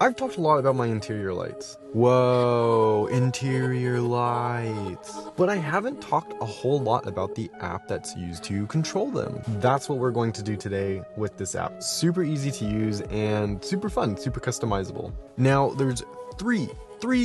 I've talked a lot about my interior lights. Whoa, interior lights. But I haven't talked a whole lot about the app that's used to control them. That's what we're going to do today with this app. Super easy to use and super fun, super customizable. Now, there's three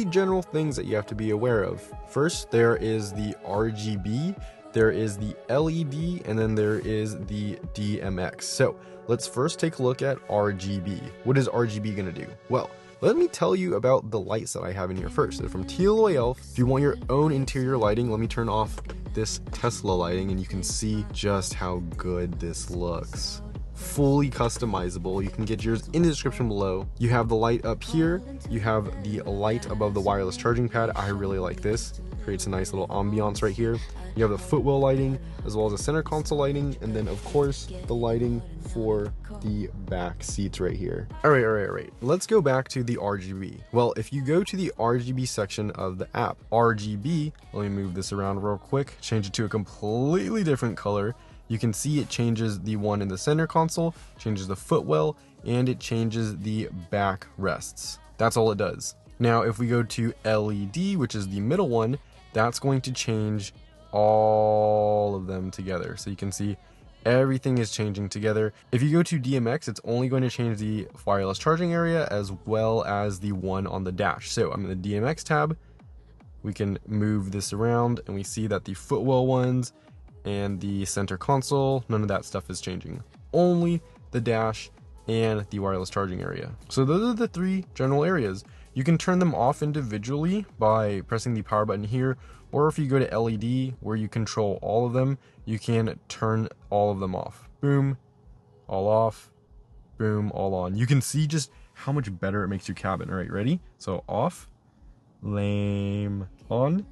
general things that you have to be aware of. First, there is the RGB, there is the LED, and then there is the DMX. So let's first take a look at RGB. What is RGB gonna do? Well, let me tell you about the lights that I have in here first. They're from Tialoyelf. If you want your own interior lighting, let me turn off this Tesla lighting and you can see just how good this looks. Fully customizable. You can get yours in the description below. You have the light up here. You have the light above the wireless charging pad. I really like this. Creates a nice little ambiance right here. You have the footwell lighting as well as the center console lighting, and then of course the lighting for the back seats right here. All right. Let's go back to the RGB. Well, if you go to the RGB section of the app, RGB, let me move this around real quick, change it to a completely different color. You can see it changes the one in the center console, changes the footwell, and it changes the back rests. That's all it does. Now, if we go to LED, which is the middle one, that's going to change all of them together. So you can see everything is changing together. If you go to DMX, it's only going to change the wireless charging area as well as the one on the dash. So I'm in the DMX tab. We can move this around and we see that the footwell ones and the center console, none of that stuff is changing. Only the dash and the wireless charging area. So those are the three general areas. You can turn them off individually by pressing the power button here, or if you go to LED where you control all of them, you can turn all of them off. Boom, all off, boom, all on. You can see just how much better it makes your cabin. All right, ready? So off, lame, on.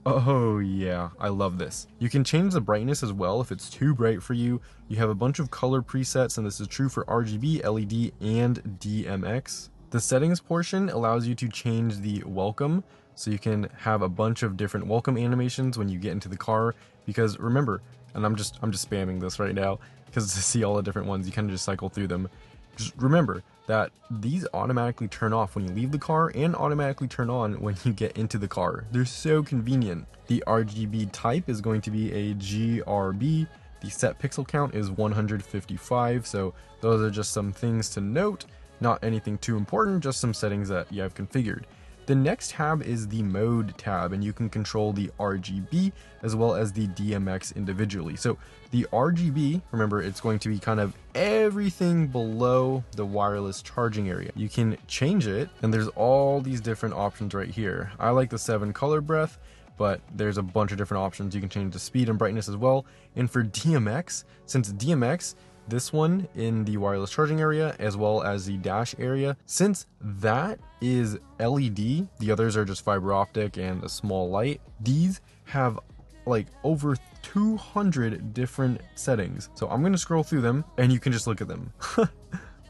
Oh yeah, I love this. You can change the brightness as well if it's too bright for you. You have a bunch of color presets, and this is true for RGB, LED, and DMX. The settings portion allows you to change the welcome, so you can have a bunch of different welcome animations when you get into the car. Because remember, and I'm just spamming this right now because to see all the different ones, you kind of just cycle through them. Just remember that these automatically turn off when you leave the car and automatically turn on when you get into the car. They're so convenient. The RGB type is going to be a GRB. The set pixel count is 155. So those are just some things to note. Not anything too important, just some settings that you have configured. The next tab is the mode tab, and you can control the RGB as well as the DMX individually. So the RGB, remember, it's going to be kind of everything below the wireless charging area. You can change it, and there's all these different options right here. I like the 7 color breath, but there's a bunch of different options. You can change the speed and brightness as well. And for DMX, since DMX, this one in the wireless charging area as well as the dash area, since that is LED, the others are just fiber optic and a small light. These have like over 200 different settings. So I'm going to scroll through them and you can just look at them.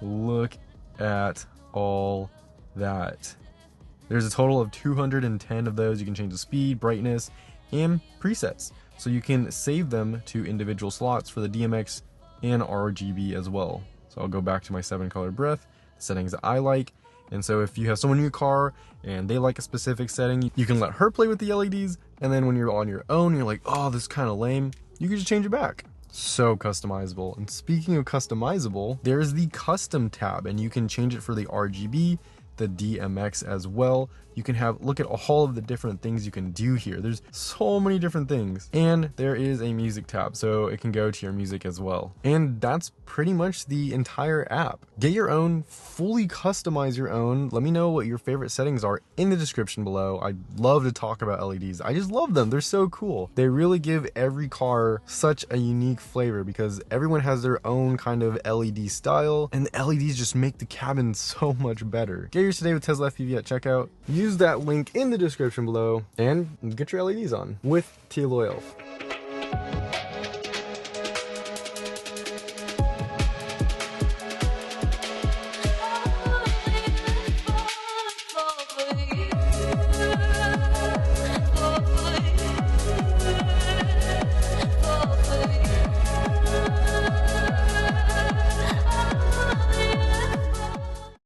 Look at all that. There's a total of 210 of those. You can change the speed, brightness, and presets. So you can save them to individual slots for the DMX and RGB as well. So I'll go back to my 7 color breath, the settings that I like. And so if you have someone in your car and they like a specific setting, you can let her play with the LEDs. And then when you're on your own, you're like, oh, this is kind of lame. You can just change it back. So customizable. And speaking of customizable, there's the custom tab, and you can change it for the RGB, the DMX as well. You can look at all of the different things you can do here. There's so many different things. And there is a music tab, so it can go to your music as well. And that's pretty much the entire app. Get your own, fully customize your own. Let me know what your favorite settings are in the description below. I'd love to talk about LEDs. I just love them. They're so cool. They really give every car such a unique flavor because everyone has their own kind of LED style, and the LEDs just make the cabin so much better. Get yours today with TESLAFPV at checkout. Use that link in the description below and get your LEDs on with Tialoyelf.